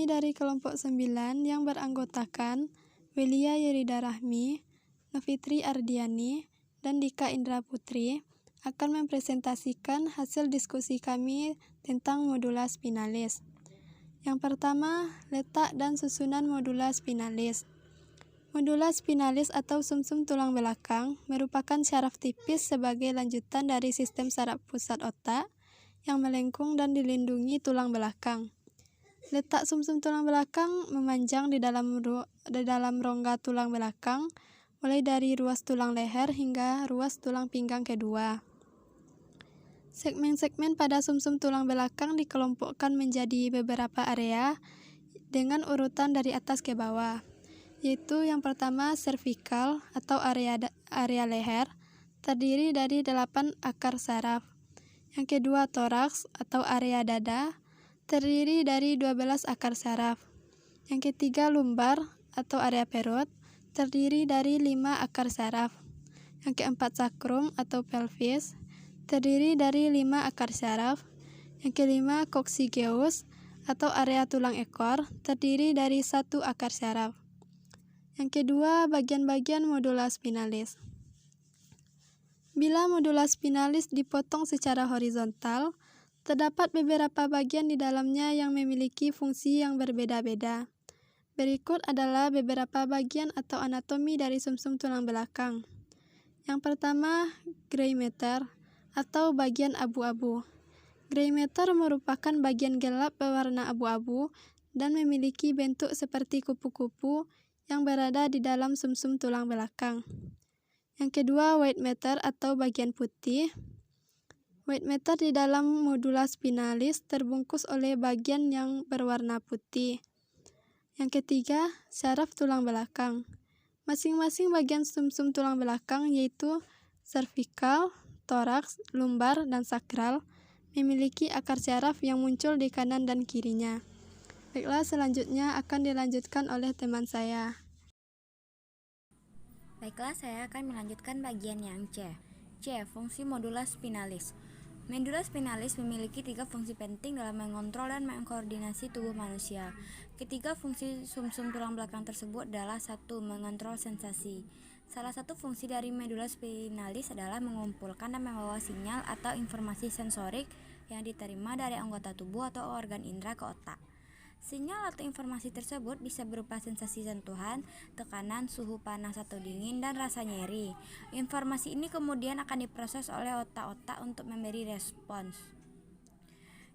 Kami dari kelompok 9 yang beranggotakan Welia Yerida Rahmi, Novitri Ardiani, dan Dika Indra Putri akan mempresentasikan hasil diskusi kami tentang modula spinalis. Yang pertama, letak dan susunan modula spinalis. Modula spinalis atau sumsum tulang belakang merupakan syaraf tipis sebagai lanjutan dari sistem saraf pusat otak yang melengkung dan dilindungi tulang belakang. Letak sumsum tulang belakang memanjang di dalam rongga tulang belakang, mulai dari ruas tulang leher hingga ruas tulang pinggang kedua. Segmen-segmen pada sumsum tulang belakang dikelompokkan menjadi beberapa area dengan urutan dari atas ke bawah, yaitu yang pertama cervical atau area leher, terdiri dari 8 akar saraf. Yang kedua toraks atau area dada, terdiri dari 12 akar saraf. Yang ketiga lumbar atau area perut, terdiri dari 5 akar saraf. Yang keempat sacrum atau pelvis, terdiri dari 5 akar saraf. Yang kelima coccygeus atau area tulang ekor, terdiri dari 1 akar saraf. Yang kedua, bagian-bagian modula spinalis. Bila modula spinalis dipotong secara horizontal, terdapat beberapa bagian di dalamnya yang memiliki fungsi yang berbeda-beda. Berikut adalah beberapa bagian atau anatomi dari sumsum tulang belakang. Yang pertama, gray matter atau bagian abu-abu. Gray matter merupakan bagian gelap berwarna abu-abu dan memiliki bentuk seperti kupu-kupu yang berada di dalam sumsum tulang belakang. Yang kedua, white matter atau bagian putih. White matter di dalam modula spinalis terbungkus oleh bagian yang berwarna putih. Yang ketiga, syaraf tulang belakang. Masing-masing bagian sumsum tulang belakang yaitu cervical, toraks, lumbar, dan sakral memiliki akar syaraf yang muncul di kanan dan kirinya. Baiklah, selanjutnya akan dilanjutkan oleh teman saya. Baiklah, saya akan melanjutkan bagian yang C. C. Fungsi modula spinalis. Medula spinalis memiliki 3 fungsi penting dalam mengontrol dan mengkoordinasi tubuh manusia. Ketiga fungsi sumsum tulang belakang tersebut adalah 1. Mengontrol sensasi. Salah satu fungsi dari medula spinalis adalah mengumpulkan dan membawa sinyal atau informasi sensorik yang diterima dari anggota tubuh atau organ indera ke otak. Sinyal atau informasi tersebut bisa berupa sensasi sentuhan, tekanan, suhu panas atau dingin, dan rasa nyeri. Informasi ini kemudian akan diproses oleh otak-otak untuk memberi respons.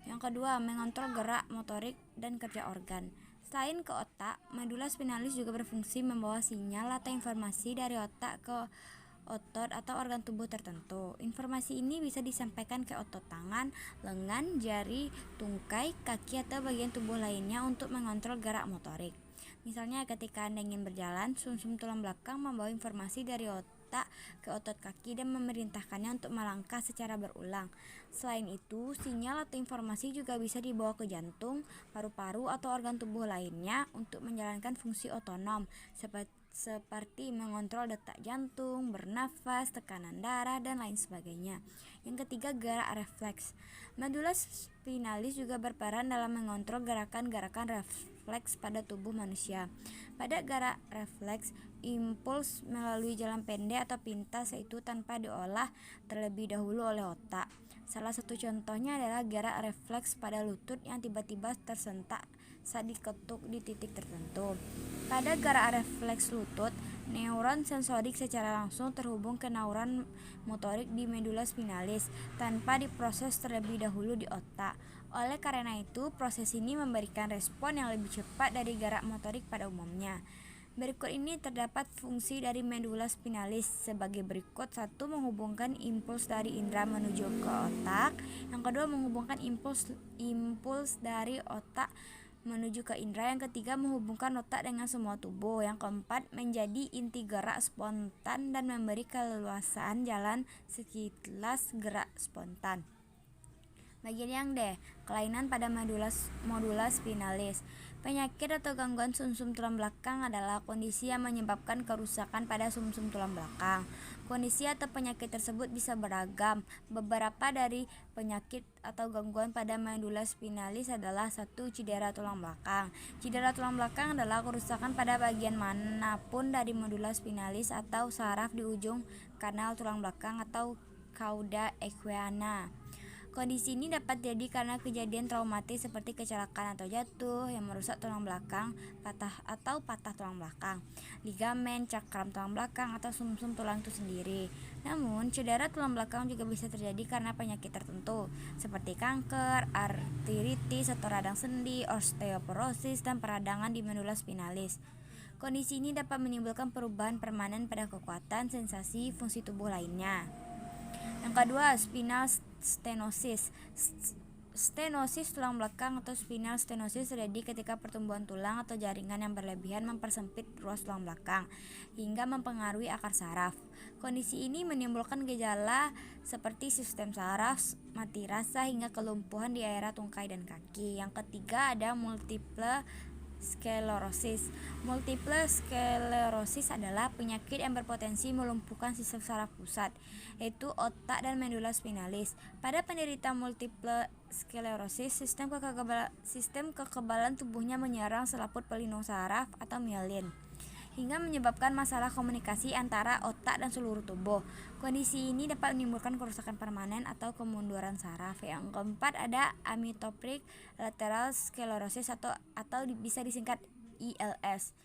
Yang kedua, mengontrol gerak motorik dan kerja organ. Selain ke otak, medula spinalis juga berfungsi membawa sinyal atau informasi dari otak ke otot atau organ tubuh tertentu. Informasi ini bisa disampaikan ke otot tangan, lengan, jari, tungkai, kaki, atau bagian tubuh lainnya untuk mengontrol gerak motorik. Misalnya ketika Anda ingin berjalan, sumsum tulang belakang membawa informasi dari otak ke otot kaki dan memerintahkannya untuk melangkah secara berulang. Selain itu, sinyal atau informasi juga bisa dibawa ke jantung, paru-paru, atau organ tubuh lainnya untuk menjalankan fungsi otonom seperti mengontrol detak jantung, bernafas, tekanan darah, dan lain sebagainya. Yang ketiga, gerak refleks. Medula spinalis juga berperan dalam mengontrol gerakan-gerakan refleks pada tubuh manusia. Pada gerak refleks, impuls melalui jalan pendek atau pintas yaitu tanpa diolah terlebih dahulu oleh otak. Salah satu contohnya adalah gerak refleks pada lutut yang tiba-tiba tersentak saat diketuk di titik tertentu. Pada gerak refleks lutut, neuron sensorik secara langsung terhubung ke neuron motorik di medula spinalis tanpa diproses terlebih dahulu di otak. Oleh karena itu, proses ini memberikan respon yang lebih cepat dari gerak motorik pada umumnya. Berikut ini terdapat fungsi dari medula spinalis sebagai berikut. 1. Menghubungkan impuls dari indera menuju ke otak. Yang kedua, menghubungkan impuls dari otak menuju ke indera. Yang ketiga, menghubungkan otak dengan semua tubuh. Yang keempat, menjadi inti gerak spontan dan memberi keleluasaan jalan sekilas gerak spontan. Bagian yang D, kelainan pada modula spinalis. Penyakit atau gangguan sumsum tulang belakang adalah kondisi yang menyebabkan kerusakan pada sumsum tulang belakang. Kondisi atau penyakit tersebut bisa beragam. Beberapa dari penyakit atau gangguan pada medula spinalis adalah: 1. Cedera tulang belakang. Cedera tulang belakang adalah kerusakan pada bagian manapun dari medula spinalis atau saraf di ujung kanal tulang belakang atau cauda equina. Kondisi ini dapat terjadi karena kejadian traumatis seperti kecelakaan atau jatuh yang merusak tulang belakang, patah tulang belakang, ligamen, cakram tulang belakang, atau sumsum tulang itu sendiri. Namun, cedera tulang belakang juga bisa terjadi karena penyakit tertentu seperti kanker, artritis atau radang sendi, osteoporosis, dan peradangan di medula spinalis. Kondisi ini dapat menimbulkan perubahan permanen pada kekuatan, sensasi, fungsi tubuh lainnya. Yang kedua, spinal stenosis. Stenosis tulang belakang atau spinal stenosis terjadi ketika pertumbuhan tulang atau jaringan yang berlebihan mempersempit ruas tulang belakang hingga mempengaruhi akar saraf. Kondisi ini menimbulkan gejala seperti sistem saraf mati rasa hingga kelumpuhan di area tungkai dan kaki. Yang ketiga, ada multiple sklerosis. Multiple sklerosis adalah penyakit yang berpotensi melumpuhkan sistem saraf pusat, yaitu otak dan medula spinalis. Pada penderita multiple sklerosis, sistem kekebalan tubuhnya menyerang selaput pelindung saraf atau mielin, hingga menyebabkan masalah komunikasi antara otak dan seluruh tubuh. Kondisi ini dapat menimbulkan kerusakan permanen atau kemunduran saraf. Yang keempat, ada amyotrophic lateral sclerosis atau bisa disingkat ILS.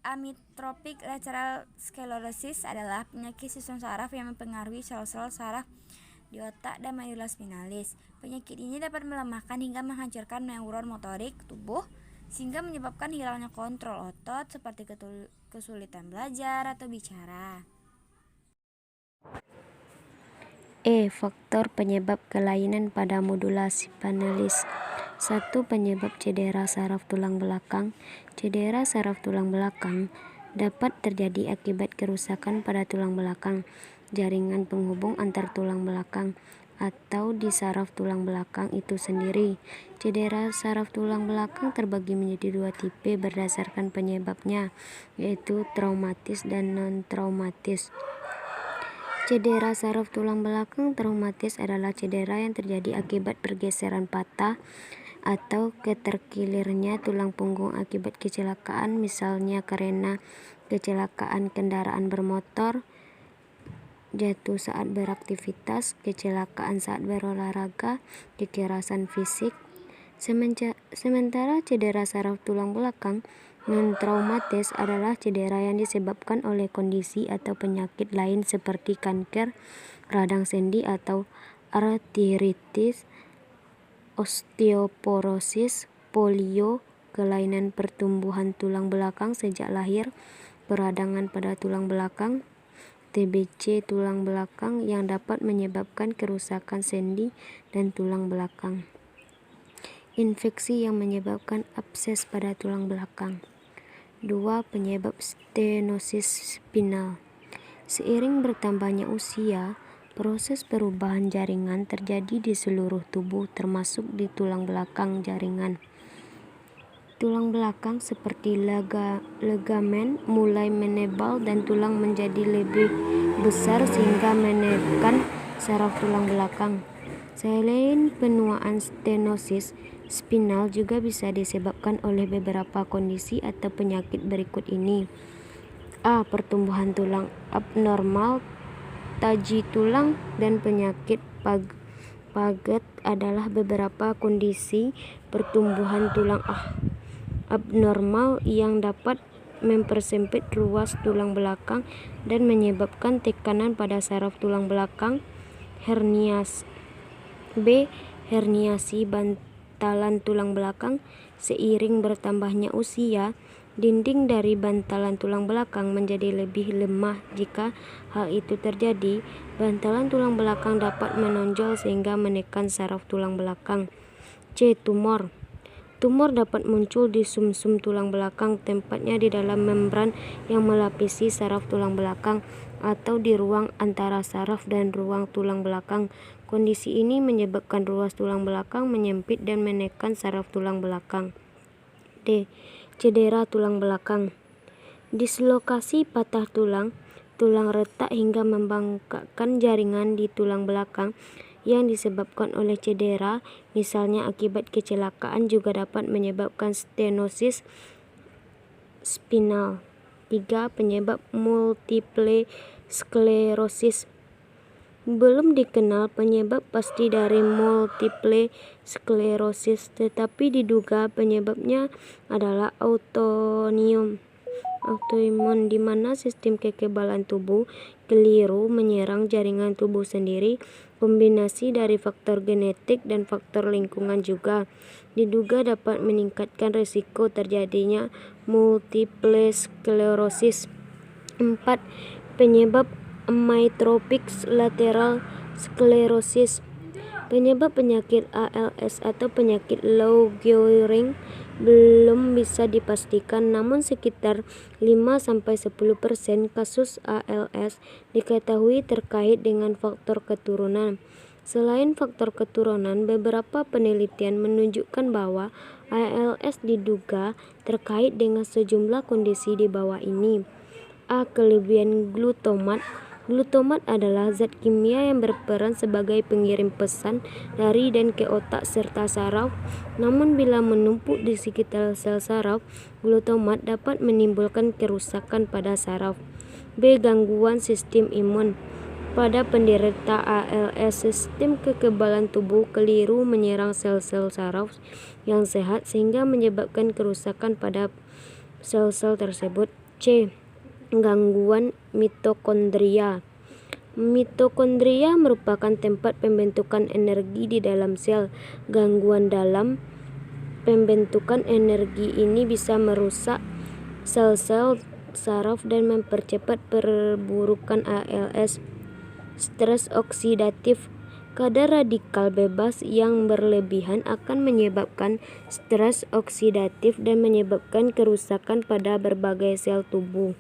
Amyotrophic lateral sclerosis adalah penyakit sistem saraf yang mempengaruhi sel-sel saraf di otak dan medula spinalis. Penyakit ini dapat melemahkan hingga menghancurkan neuron motorik tubuh, sehingga menyebabkan hilangnya kontrol otot seperti kesulitan belajar atau bicara. Faktor penyebab kelainan pada medula spinalis. 1. Penyebab cedera saraf tulang belakang. Cedera saraf tulang belakang dapat terjadi akibat kerusakan pada tulang belakang, jaringan penghubung antar tulang belakang, atau di saraf tulang belakang itu sendiri. Cedera saraf tulang belakang terbagi menjadi dua tipe berdasarkan penyebabnya, yaitu traumatis dan non-traumatis. Cedera saraf tulang belakang traumatis adalah cedera yang terjadi akibat pergeseran patah atau keterkilirnya tulang punggung akibat kecelakaan, misalnya karena kecelakaan kendaraan bermotor, jatuh saat beraktivitas, kecelakaan saat berolahraga, kekerasan fisik. Sementara cedera saraf tulang belakang non-traumatis adalah cedera yang disebabkan oleh kondisi atau penyakit lain seperti kanker, radang sendi atau artritis, osteoporosis, polio, kelainan pertumbuhan tulang belakang sejak lahir, peradangan pada tulang belakang, TBC tulang belakang yang dapat menyebabkan kerusakan sendi dan tulang belakang. Infeksi yang menyebabkan abses pada tulang belakang. 2. Penyebab stenosis spinal. Seiring bertambahnya usia, proses perubahan jaringan terjadi di seluruh tubuh termasuk di tulang belakang jaringan. Tulang belakang seperti ligamen mulai menebal dan tulang menjadi lebih besar sehingga menekan saraf tulang belakang. Selain penuaan, stenosis spinal juga bisa disebabkan oleh beberapa kondisi atau penyakit berikut ini. A. Pertumbuhan tulang abnormal, taji tulang, dan penyakit Paget adalah beberapa kondisi pertumbuhan tulang abnormal yang dapat mempersempit ruas tulang belakang dan menyebabkan tekanan pada saraf tulang belakang. Hernias. B. Herniasi bantalan tulang belakang. Seiring bertambahnya usia, dinding dari bantalan tulang belakang menjadi lebih lemah. Jika hal itu terjadi, bantalan tulang belakang dapat menonjol sehingga menekan saraf tulang belakang. C. Tumor. Tumor dapat muncul di sumsum tulang belakang, tempatnya di dalam membran yang melapisi saraf tulang belakang atau di ruang antara saraf dan ruang tulang belakang. Kondisi ini menyebabkan ruas tulang belakang menyempit dan menekan saraf tulang belakang. D. Cedera tulang belakang. Dislokasi patah tulang tulang retak hingga membengkakkan jaringan di tulang belakang yang disebabkan oleh cedera, misalnya akibat kecelakaan, juga dapat menyebabkan stenosis spinal. 3. Penyebab multiple sklerosis. Belum dikenal penyebab pasti dari multiple sklerosis, tetapi diduga penyebabnya adalah autoimun, di mana sistem kekebalan tubuh keliru menyerang jaringan tubuh sendiri. Kombinasi dari faktor genetik dan faktor lingkungan juga diduga dapat meningkatkan risiko terjadinya multiple sklerosis. 4. Penyebab amyotrophic lateral sclerosis. Penyebab penyakit ALS atau penyakit Lou Gehrig belum bisa dipastikan, namun sekitar 5-10% kasus ALS diketahui terkait dengan faktor keturunan. Selain faktor keturunan, beberapa penelitian menunjukkan bahwa ALS diduga terkait dengan sejumlah kondisi di bawah ini. A. Kelebihan glutomat. Glutomat adalah zat kimia yang berperan sebagai pengirim pesan dari dan ke otak serta saraf. Namun bila menumpuk di sekitar sel saraf, glutomat dapat menimbulkan kerusakan pada saraf. B. Gangguan sistem imun. Pada penderita ALS, sistem kekebalan tubuh keliru menyerang sel-sel saraf yang sehat sehingga menyebabkan kerusakan pada sel-sel tersebut. C. Gangguan mitokondria. Mitokondria merupakan tempat pembentukan energi di dalam sel. Gangguan dalam pembentukan energi ini bisa merusak sel-sel saraf dan mempercepat perburukan ALS. Stres oksidatif. Kadar radikal bebas yang berlebihan akan menyebabkan stres oksidatif dan menyebabkan kerusakan pada berbagai sel tubuh.